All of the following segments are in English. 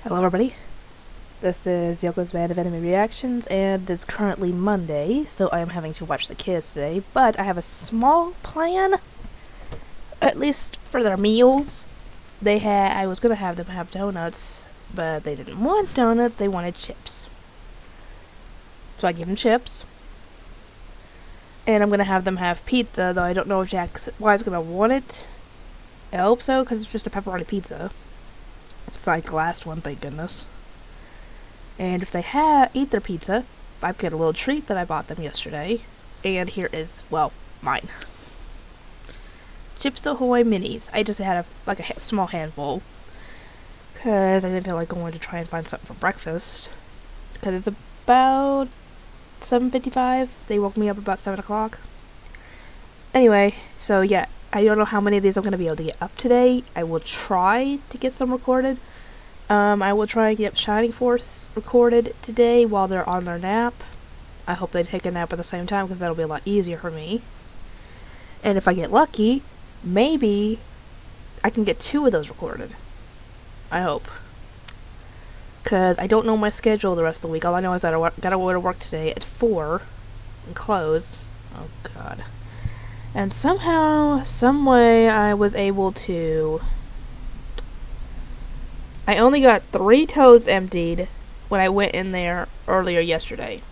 Hello everybody, this is Yoko's Band of Enemy Reactions, and it's currently Monday, so I am having to watch the kids today, but I have a small plan, at least for their meals. I was gonna have them have donuts, but they didn't want donuts, they wanted chips. So I gave them chips, and I'm gonna have them have pizza, though I don't know if Jack's gonna want it. I hope so, because it's just a pepperoni pizza. It's like the last one, thank goodness. And if they eat their pizza, I've got a little treat that I bought them yesterday. And here is, well, mine. Chips Ahoy Minis. I just had a small handful. Because I didn't feel like going to try and find something for breakfast. Because it's about 7:55. They woke me up about 7 o'clock. Anyway, so yeah. I don't know how many of these I'm going to be able to get up today. I will try to get some recorded. I will try and get Shining Force recorded today while they're on their nap. I hope they take a nap at the same time because that'll be a lot easier for me. And if I get lucky, maybe I can get 2 of those recorded. I hope. Because I don't know my schedule the rest of the week. All I know is that I gotta go to work today at 4 and close. Oh god. And somehow, someway, I was able to... I only got 3 totes emptied when I went in there earlier yesterday.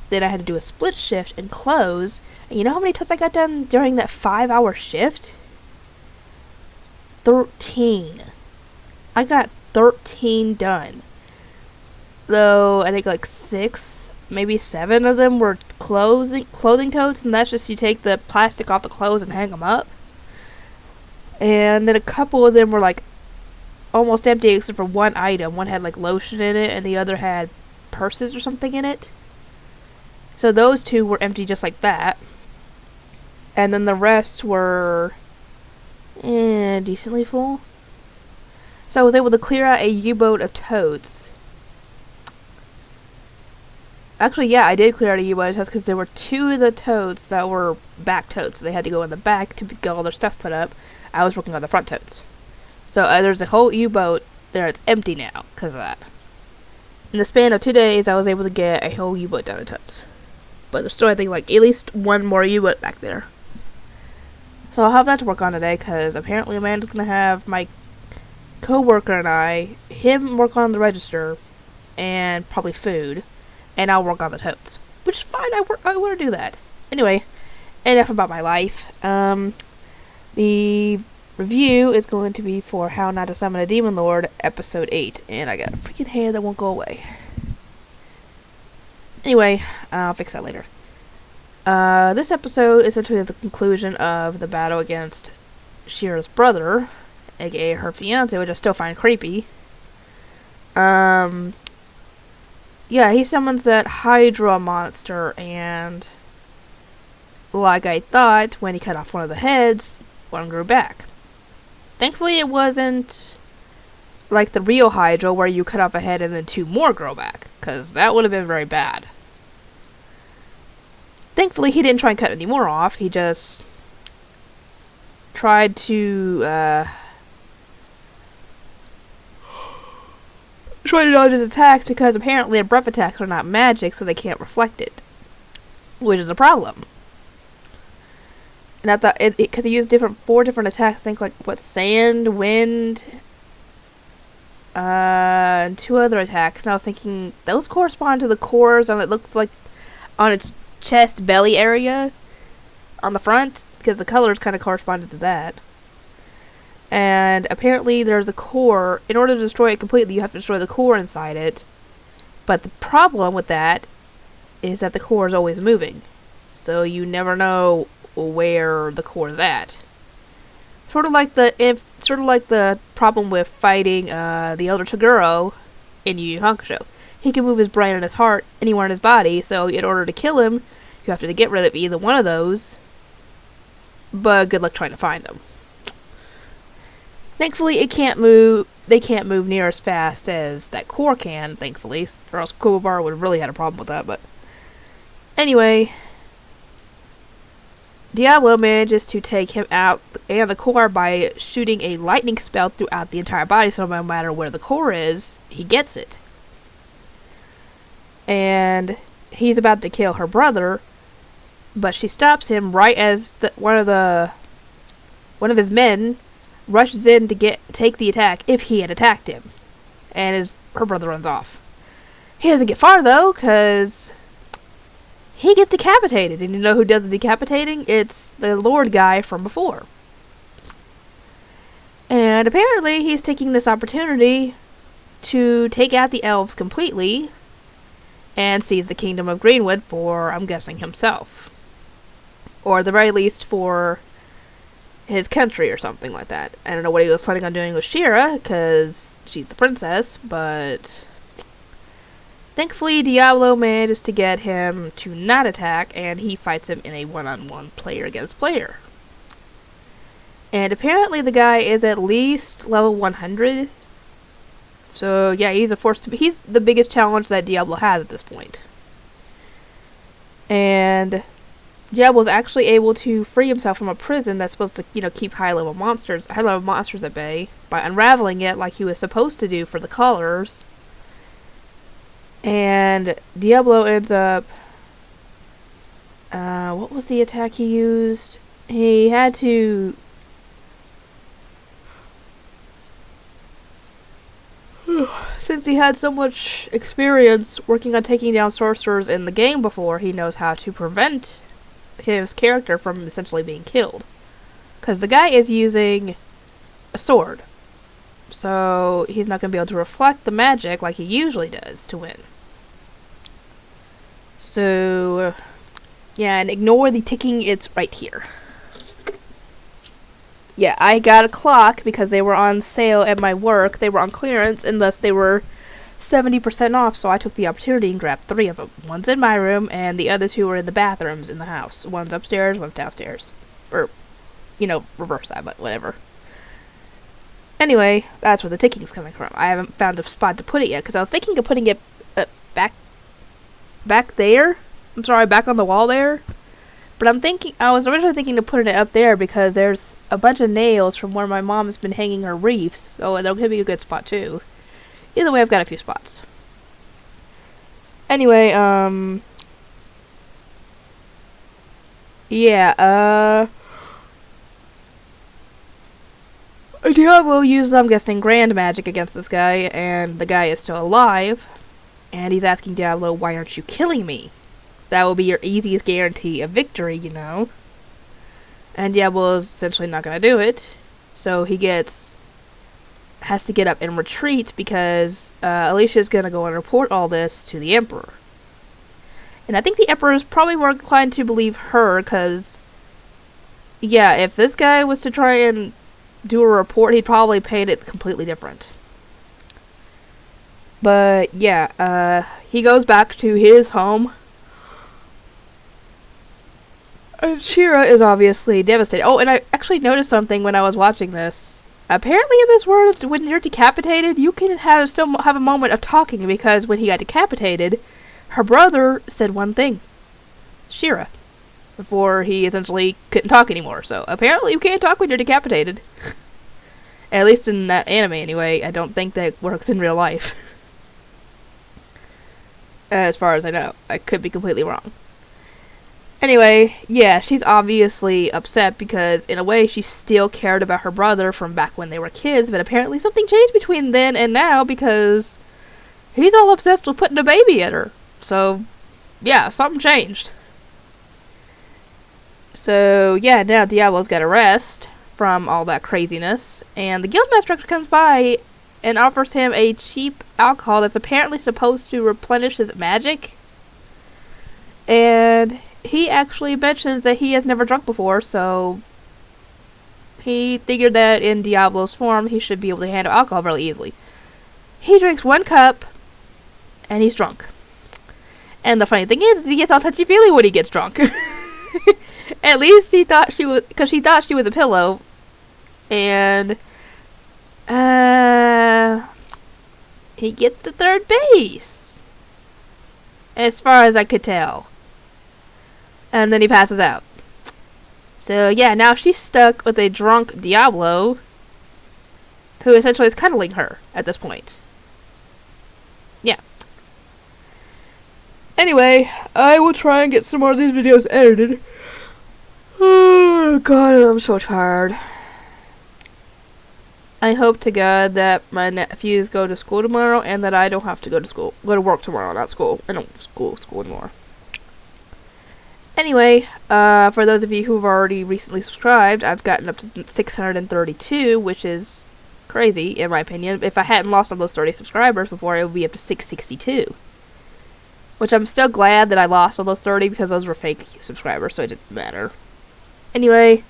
Then I had to do a split shift and close. And you know how many totes I got done during that 5-hour shift? 13. I got 13 done. Though, I think like 6... maybe 7 of them were clothing totes, and that's just you take the plastic off the clothes and hang them up. And then a couple of them were like almost empty except for one item. One had like lotion in it, and the other had purses or something in it. So those 2 were empty just like that. And then the rest were decently full. So I was able to clear out a U-boat of totes. Actually, yeah, I did clear out a U-boat of totes because there were 2 of the totes that were back totes. So they had to go in the back to get all their stuff put up. I was working on the front totes. So there's a whole U-boat there. It's empty now because of that. In the span of 2 days, I was able to get a whole U-boat down of totes. But there's still, I think, like at least 1 more U-boat back there. So I'll have that to work on today because apparently Amanda's going to have my co-worker and him work on the register and probably food. And I'll work on the totes. Which is fine, I want to do that. Anyway, enough about my life. The review is going to be for How Not to Summon a Demon Lord, Episode 8. And I got a freaking hair that won't go away. Anyway, I'll fix that later. This episode essentially is the conclusion of the battle against Shira's brother, aka her fiance, which I still find creepy. Yeah, he summons that Hydra monster, and like I thought, when he cut off one of the heads, one grew back. Thankfully, it wasn't like the real Hydra, where you cut off a head and then 2 more grow back, because that would have been very bad. Thankfully, he didn't try and cut any more off, he just tried to, try to dodge his attacks because apparently breath attacks are not magic, so they can't reflect it, which is a problem. And I thought because he used 4 different attacks, I think like sand, wind, and 2 other attacks. And I was thinking those correspond to the cores on it looks like on its chest belly area on the front because the colors kind of corresponded to that. And apparently there's a core. In order to destroy it completely, you have to destroy the core inside it. But the problem with that is that the core is always moving. So you never know where the core is at. Sort of like the problem with fighting the Elder Toguro in Yu Yu Hakusho. He can move his brain and his heart anywhere in his body, so in order to kill him, you have to get rid of either one of those. But good luck trying to find them. Thankfully, it can't move. They can't move near as fast as that core can. Thankfully, or else Kobabar would have really had a problem with that. But anyway, Diablo manages to take him out and the core by shooting a lightning spell throughout the entire body, so no matter where the core is, he gets it. And he's about to kill her brother, but she stops him right as one of his men rushes in to take the attack if he had attacked him, and her brother runs off. He doesn't get far though, cause he gets decapitated, and you know who does the decapitating? It's the Lord guy from before. And apparently he's taking this opportunity to take out the elves completely and seize the kingdom of Greenwood for, I'm guessing, himself. Or at the very least for his country or something like that. I don't know what he was planning on doing with Shira, because she's the princess, but thankfully Diablo manages to get him to not attack, and he fights him in a one-on-one player against player. And apparently the guy is at least level 100. So yeah, he's the biggest challenge that Diablo has at this point. And Diablo's actually able to free himself from a prison that's supposed to, keep high level monsters at bay by unraveling it like he was supposed to do for the colors. And Diablo ends up, what was the attack he used? He had to, since he had so much experience working on taking down sorcerers in the game before, he knows how to prevent his character from essentially being killed. Because the guy is using a sword, so he's not going to be able to reflect the magic like he usually does to win. So, yeah, and ignore the ticking, it's right here. Yeah, I got a clock because they were on sale at my work. They were on clearance, and thus they were 70% off, so I took the opportunity and grabbed 3 of them. One's in my room, and the other 2 are in the bathrooms in the house. One's upstairs, one's downstairs. Or, reverse that, but whatever. Anyway, that's where the ticking's coming from. I haven't found a spot to put it yet, because I was thinking of putting it back there. I'm sorry, back on the wall there. But I was originally thinking of putting it up there because there's a bunch of nails from where my mom's been hanging her wreaths. Oh, that'll give me a good spot too. Either way, I've got a few spots. Anyway, yeah, Diablo used, I'm guessing, grand magic against this guy, and the guy is still alive. And he's asking Diablo, why aren't you killing me? That will be your easiest guarantee of victory, And Diablo is essentially not going to do it. So he has to get up and retreat because Alicia's going to go and report all this to the Emperor. And I think the Emperor is probably more inclined to believe her because, yeah, if this guy was to try and do a report, he'd probably paint it completely different. But, yeah, he goes back to his home. And Shira is obviously devastated. Oh, and I actually noticed something when I was watching this. Apparently in this world, when you're decapitated, you can still have a moment of talking, because when he got decapitated, her brother said one thing. Shira. Before he essentially couldn't talk anymore. So apparently you can't talk when you're decapitated. At least in that anime anyway. I don't think that works in real life. As far as I know. I could be completely wrong. Anyway, yeah, she's obviously upset because, in a way, she still cared about her brother from back when they were kids, but apparently something changed between then and now because he's all obsessed with putting a baby in her. So, yeah, something changed. So, yeah, now Diablo's got a rest from all that craziness, and the guildmaster comes by and offers him a cheap alcohol that's apparently supposed to replenish his magic. And he actually mentions that he has never drunk before, so he figured that in Diablo's form, he should be able to handle alcohol really easily. He drinks 1 cup, and he's drunk. And the funny thing is he gets all touchy-feely when he gets drunk. At least he thought she was, because she thought she was a pillow. And, he gets to 3rd base. As far as I could tell. And then he passes out. So yeah, now she's stuck with a drunk Diablo, who essentially is cuddling her at this point. Yeah. Anyway, I will try and get some more of these videos edited. Oh god, I'm so tired. I hope to God that my nephews go to school tomorrow and that I don't have to go to work tomorrow, not school. I don't school anymore. Anyway, for those of you who've already recently subscribed, I've gotten up to 632, which is crazy, in my opinion. If I hadn't lost all those 30 subscribers before, it would be up to 662. Which I'm still glad that I lost all those 30 because those were fake subscribers, so it didn't matter. Anyway,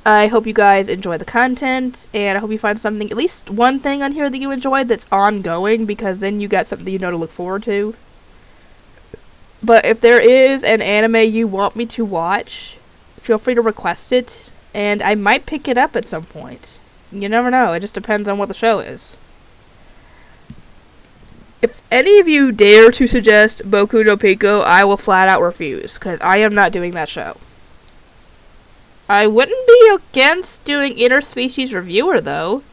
I hope you guys enjoy the content, and I hope you find something, at least one thing on here that you enjoyed that's ongoing, because then you got something you know to look forward to. But if there is an anime you want me to watch, feel free to request it, and I might pick it up at some point. You never know, it just depends on what the show is. If any of you dare to suggest Boku no Pico, I will flat out refuse, because I am not doing that show. I wouldn't be against doing Interspecies Reviewer, though.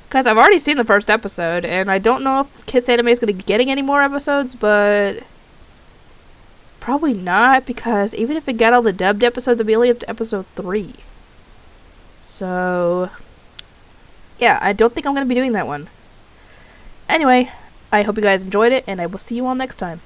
Because I've already seen the first episode, and I don't know if Kiss Anime is going to be getting any more episodes, but probably not, because even if it got all the dubbed episodes, it'd be only up to episode 3. So, yeah, I don't think I'm going to be doing that one. Anyway, I hope you guys enjoyed it, and I will see you all next time.